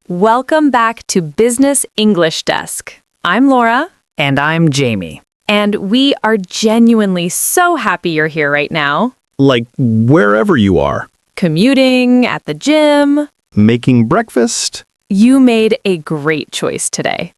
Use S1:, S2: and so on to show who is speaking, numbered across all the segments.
S1: Welcome back to Business English Desk. I'm Laura.
S2: And I'm Jamie.
S1: And we are genuinely so happy you're here right now.
S3: Like wherever you are.
S1: Commuting, at the gym.
S3: Making breakfast.
S1: You made a great choice today.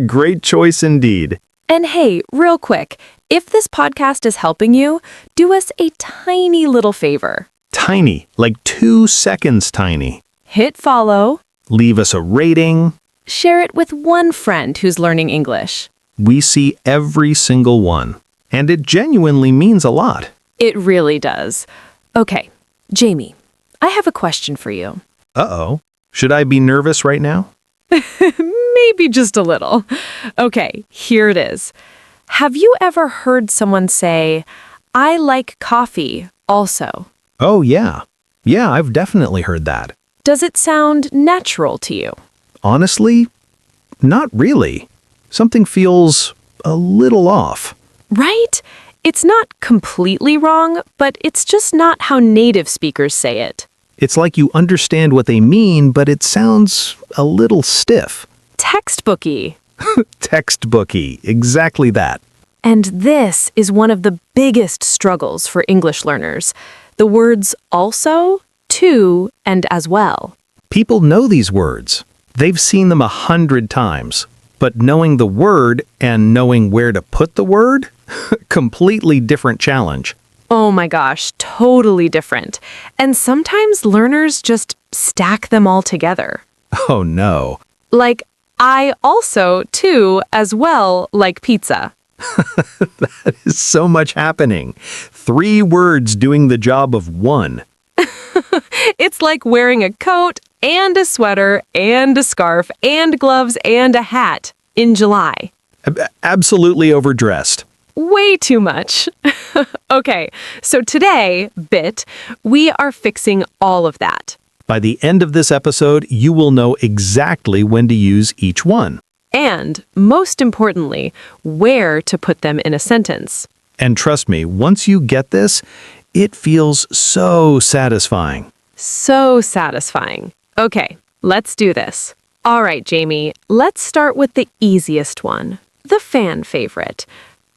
S3: Great choice indeed.
S1: And hey, real quick, if this podcast is helping you, do us a tiny little favor.
S3: Tiny, like 2 seconds tiny.
S1: Hit follow.
S3: Leave us a rating.
S1: Share it with one friend who's learning English.
S3: We see every single one. And it genuinely means a lot.
S1: It really does. Okay, Jamie, I have a question for you.
S3: Uh-oh. Should I be nervous right now?
S1: Maybe just a little. Okay, here it is. Have you ever heard someone say, I like coffee also?
S3: Oh, yeah. Yeah, I've definitely heard that.
S1: Does it sound natural to you?
S3: Honestly, not really. Something feels a little off.
S1: Right? It's not completely wrong, but it's just not how native speakers say it.
S3: It's like you understand what they mean, but it sounds a little stiff.
S1: Textbooky.
S3: Textbooky, exactly that.
S1: And this is one of the biggest struggles for English learners. The words also, too, and as well.
S3: People know these words. They've seen them 100 times. But knowing the word and knowing where to put the word? Completely different challenge.
S1: Oh my gosh, totally different. And sometimes learners just stack them all together.
S3: Oh no.
S1: Like, I also, too, as well, like pizza.
S3: That is so much happening. 3 words doing the job of 1.
S1: It's like wearing a coat and a sweater and a scarf and gloves and a hat in July.
S3: Absolutely overdressed.
S1: Way too much. Okay, so today, we are fixing all of that.
S3: By the end of this episode, you will know exactly when to use each one.
S1: And, most importantly, where to put them in a sentence.
S3: And trust me, once you get this, it feels so satisfying.
S1: So satisfying. Okay, let's do this. All right, Jamie, let's start with the easiest one. The fan favorite.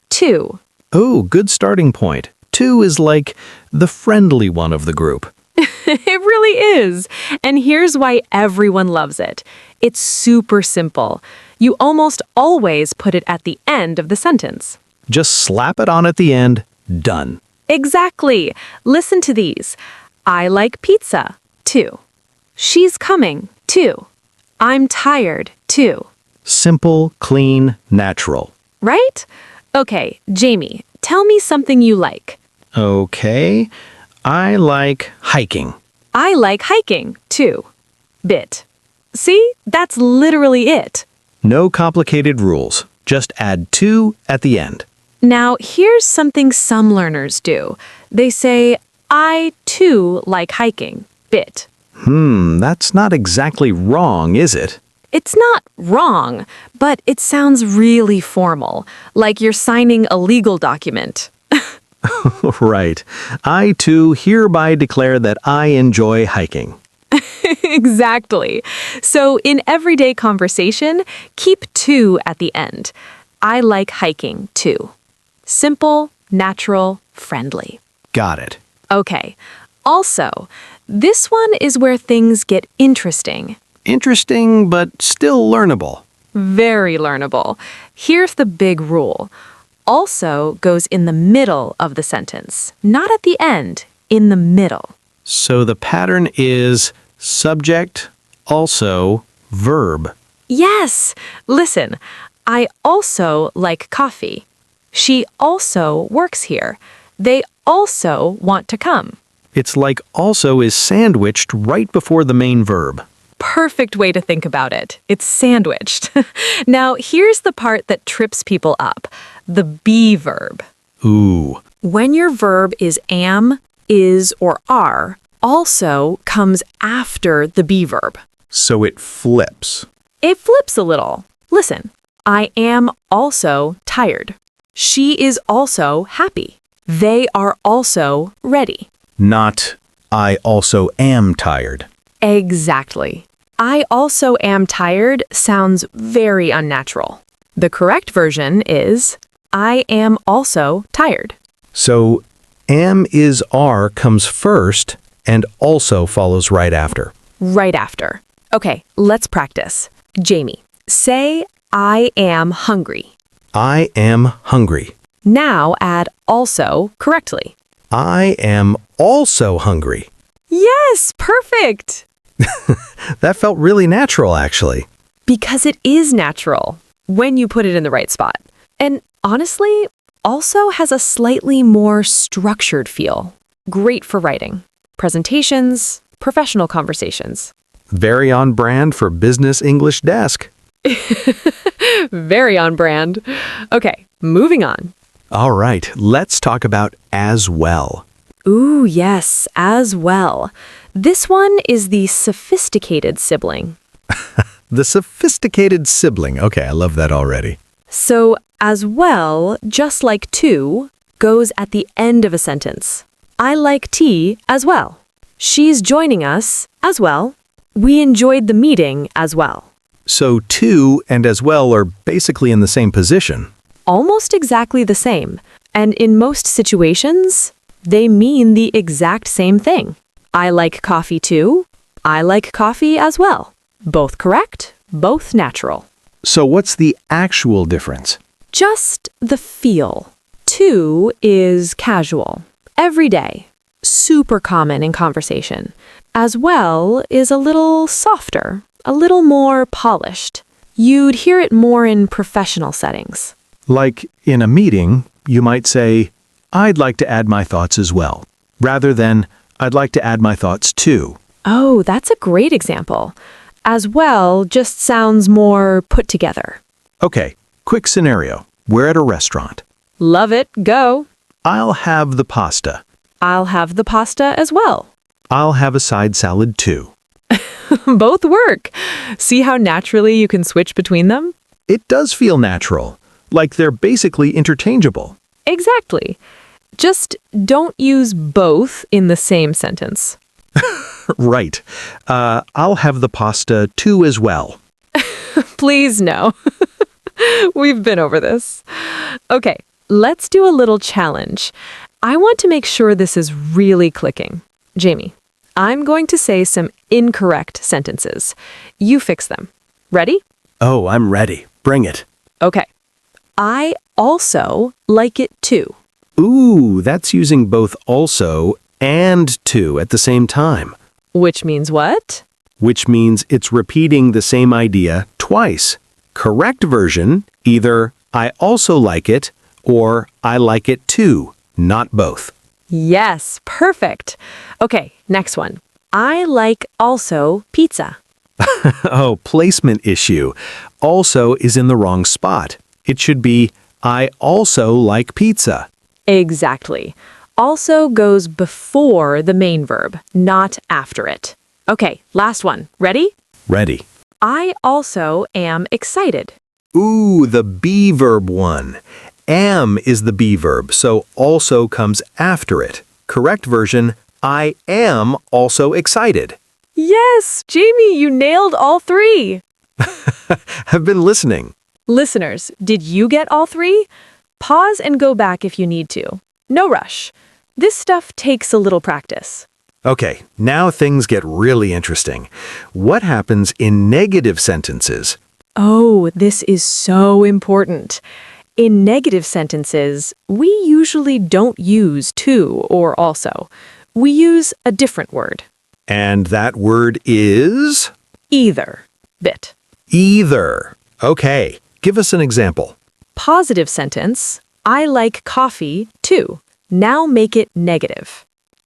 S1: To.
S3: Oh, good starting point. 2 is like the friendly one of the group.
S1: It really is. And here's why everyone loves it. It's super simple. You almost always put it at the end of the sentence.
S3: Just slap it on at the end. Done.
S1: Exactly. Listen to these. I like pizza, too. She's coming, too. I'm tired, too.
S3: Simple, clean, natural.
S1: Right? Okay, Jamie, tell me something you like.
S3: Okay. I like hiking.
S1: I like hiking, too. See? That's literally it.
S3: No complicated rules. Just add 2 at the end.
S1: Now, here's something some learners do. They say, I, too, like hiking.
S3: That's not exactly wrong, is it?
S1: It's not wrong, but it sounds really formal, like you're signing a legal document.
S3: Right. I, too, hereby declare that I enjoy hiking.
S1: Exactly. So in everyday conversation, keep to at the end. I like hiking, too. Simple, natural, friendly.
S3: Got it.
S1: Okay. Also, this one is where things get interesting.
S3: Interesting, but still learnable.
S1: Very learnable. Here's the big rule. Also goes in the middle of the sentence. Not at the end, in the middle.
S3: So the pattern is subject, also, verb.
S1: Yes! Listen, I also like coffee. She also works here. They also want to come.
S3: It's like also is sandwiched right before the main verb.
S1: Perfect way to think about it. It's sandwiched. Now, here's the part that trips people up. The be verb.
S3: Ooh.
S1: When your verb is am, is, or are, also comes after the be verb.
S3: So it flips.
S1: It flips a little. Listen, I am also tired. She is also happy. They are also ready.
S3: Not, I also am tired.
S1: Exactly. I also am tired sounds very unnatural. The correct version is I am also tired.
S3: So, am is are comes first and also follows right after.
S1: Right after. Okay, let's practice. Jamie, say I am hungry.
S3: I am hungry.
S1: Now add also correctly.
S3: I am also hungry.
S1: Yes, perfect!
S3: That felt really natural, actually.
S1: Because it is natural when you put it in the right spot. And honestly, also has a slightly more structured feel. Great for writing, presentations, professional conversations.
S3: Very on brand for business English desk.
S1: Very on brand. Okay, moving on.
S3: All right, let's talk about as well.
S1: Ooh, yes, as well. This one is the sophisticated sibling.
S3: The sophisticated sibling. Okay, I love that already.
S1: So, as well, just like to, goes at the end of a sentence. I like tea as well. She's joining us as well. We enjoyed the meeting as well.
S3: So to and as well are basically in the same position.
S1: Almost exactly the same. And in most situations, they mean the exact same thing. I like coffee too. I like coffee as well. Both correct, both natural.
S3: So what's the actual difference?
S1: Just the feel. To is casual, every day, super common in conversation. As well is a little softer, a little more polished. You'd hear it more in professional settings.
S3: Like in a meeting, you might say, I'd like to add my thoughts as well, rather than I'd like to add my thoughts too.
S1: Oh, that's a great example. As well just sounds more put together.
S3: Okay, quick scenario. We're at a restaurant.
S1: Love it, go.
S3: I'll have the pasta.
S1: I'll have the pasta as well.
S3: I'll have a side salad too.
S1: Both work. See how naturally you can switch between them?
S3: It does feel natural, like they're basically interchangeable.
S1: Exactly. Just don't use both in the same sentence.
S3: Right. I'll have the pasta too as well.
S1: Please, no. We've been over this. Okay, let's do a little challenge. I want to make sure this is really clicking. Jamie, I'm going to say some incorrect sentences. You fix them. Ready?
S3: Oh, I'm ready. Bring it.
S1: Okay. I also like it too.
S3: Ooh, that's using both also and to at the same time.
S1: Which means what?
S3: Which means it's repeating the same idea twice. Correct version, either I also like it or I like it too, not both.
S1: Yes, perfect. Okay, next one. I like also pizza.
S3: Oh, placement issue. Also is in the wrong spot. It should be I also like pizza.
S1: Exactly. Also goes before the main verb, not after it. Okay, last one. Ready?
S3: Ready.
S1: I also am excited.
S3: Ooh, the be verb one. Am is the be verb, so also comes after it. Correct version, I am also excited.
S1: Yes, Jamie, you nailed all three.
S3: Have been listening.
S1: Listeners, did you get all three? Pause and go back if you need to. No rush. This stuff takes a little practice.
S3: Okay, now things get really interesting. What happens in negative sentences?
S1: Oh, this is so important. In negative sentences, we usually don't use to or also. We use a different word.
S3: And that word is?
S1: Either. Bit.
S3: Either. Okay, give us an example.
S1: Positive sentence, I like coffee too. Now make it negative.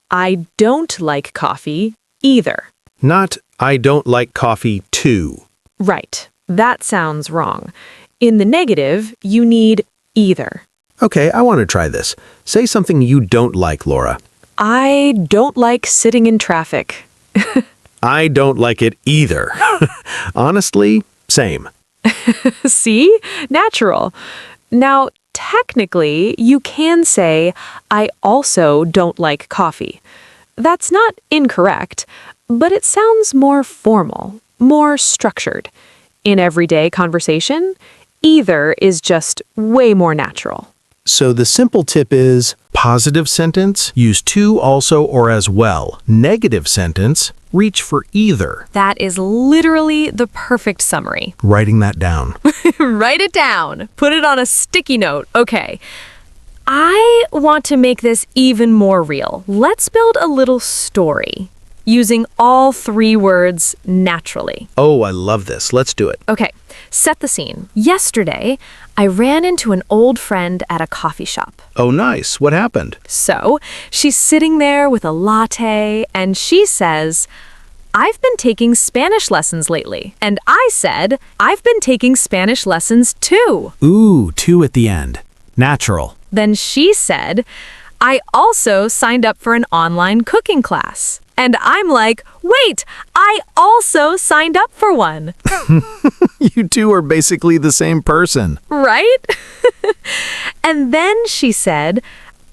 S1: I don't like coffee either.
S3: Not, I don't like coffee too.
S1: Right. That sounds wrong. In the negative, you need either.
S3: Okay, I want to try this. Say something you don't like, Laura.
S1: I don't like sitting in traffic.
S3: I don't like it either. Honestly, same.
S1: See? Natural. Now, technically, you can say, I also don't like coffee. That's not incorrect, but it sounds more formal, more structured. In everyday conversation, either is just way more natural.
S3: So the simple tip is positive sentence, use to, also, or as well. Negative sentence, reach for either.
S1: That is literally the perfect summary.
S3: Writing that down.
S1: Write it down. Put it on a sticky note. Okay. I want to make this even more real. Let's build a little story using all three words naturally.
S3: Oh, I love this. Let's do it.
S1: Okay, set the scene. Yesterday, I ran into an old friend at a coffee shop.
S3: Oh, nice. What happened?
S1: So, she's sitting there with a latte, and she says, "I've been taking Spanish lessons lately." And I said, "I've been taking Spanish lessons too."
S3: Ooh, to at the end. Natural.
S1: Then she said, "I also signed up for an online cooking class." And I'm like, "Wait, I also signed up for one."
S3: You two are basically the same person.
S1: Right? And then she said,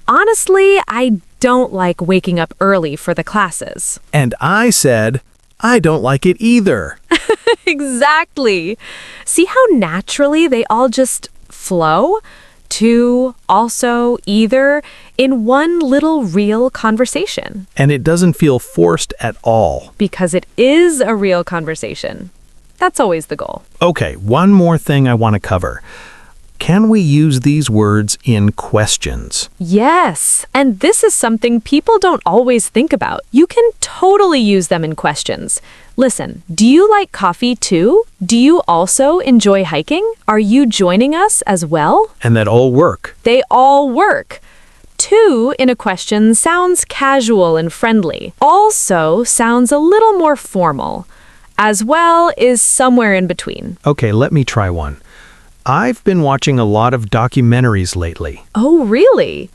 S1: "Honestly, I don't like waking up early for the classes."
S3: And I said, I don't like it either.
S1: Exactly. See how naturally they all just flow? To, also, either, in one little real conversation.
S3: And it doesn't feel forced at all.
S1: Because it is a real conversation. That's always the goal.
S3: Okay, one more thing I want to cover. Can we use these words in questions?
S1: Yes, and this is something people don't always think about. You can totally use them in questions. Listen, do you like coffee too? Do you also enjoy hiking? Are you joining us as well?
S3: And that all work.
S1: They all work. To in a question sounds casual and friendly. Also sounds a little more formal. As well is somewhere in between.
S3: Okay, let me try one. I've been watching a lot of documentaries lately.
S1: Oh, really?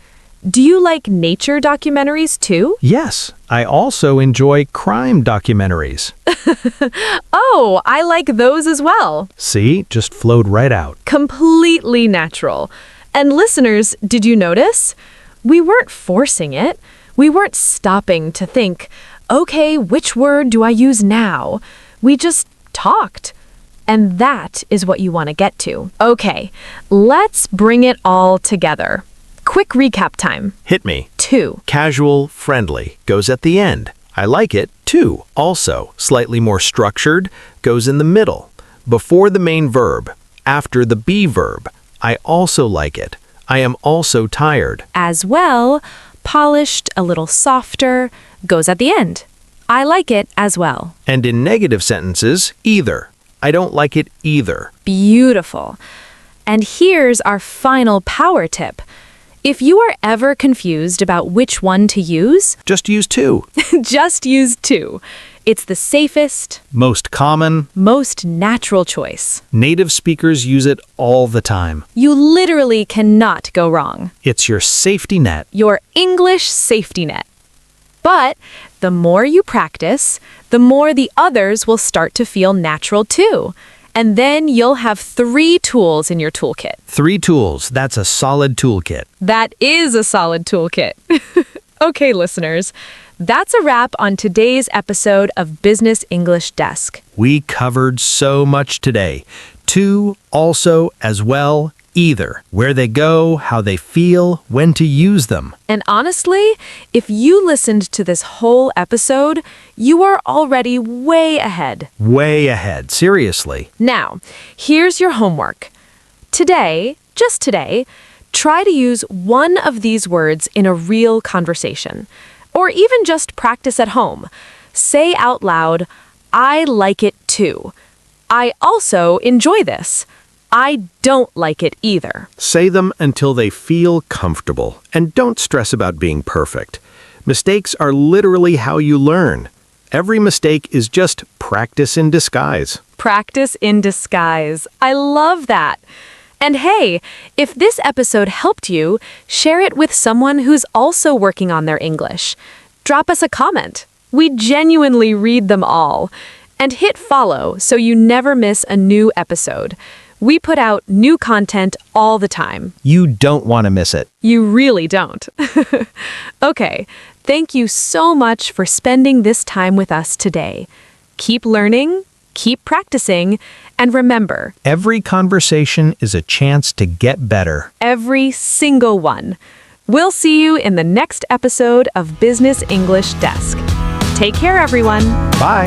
S1: Do you like nature documentaries too?
S3: Yes, I also enjoy crime documentaries.
S1: Oh, I like those as well.
S3: See, just flowed right out.
S1: Completely natural. And listeners, did you notice? We weren't forcing it. We weren't stopping to think, okay, which word do I use now? We just talked. And that is what you want to get to. Okay, let's bring it all together. Quick recap time.
S3: Hit me.
S1: To.
S3: Casual, friendly, goes at the end. I like it, too. Also, slightly more structured, goes in the middle. Before the main verb, after the be verb. I also like it. I am also tired.
S1: As well, polished, a little softer, goes at the end. I like it as well.
S3: And in negative sentences, either. I don't like it either.
S1: Beautiful. And here's our final power tip. If you are ever confused about which one to use,
S3: just use to.
S1: just use to. It's the safest,
S3: Most common.
S1: most natural choice.
S3: Native speakers use it all the time.
S1: You literally cannot go wrong.
S3: It's your safety net.
S1: Your English safety net. But the more you practice, the more the others will start to feel natural too. And then you'll have 3 tools in your toolkit.
S3: 3 tools. That's a solid toolkit.
S1: That is a solid toolkit. Okay, listeners, that's a wrap on today's episode of Business English Desk.
S3: We covered so much today. To, also, as well, either. Where they go, how they feel, when to use them.
S1: And honestly, if you listened to this whole episode, you are already way ahead.
S3: Way ahead, seriously.
S1: Now, here's your homework. Today, just today, try to use one of these words in a real conversation. Or even just practice at home. Say out loud, I like it too. I also enjoy this. I don't like it either.
S3: Say them until they feel comfortable, and don't stress about being perfect. Mistakes are literally how you learn. Every mistake is just practice in disguise.
S1: Practice in disguise. I love that. And hey, if this episode helped you, share it with someone who's also working on their English. Drop us a comment. We genuinely read them all. And hit follow so you never miss a new episode. We put out new content all the time.
S3: You don't want to miss it.
S1: You really don't. Okay, thank you so much for spending this time with us today. Keep learning, keep practicing, and remember,
S2: Every conversation is a chance to get better.
S1: every single one. We'll see you in the next episode of Business English Desk. Take care, everyone.
S2: Bye.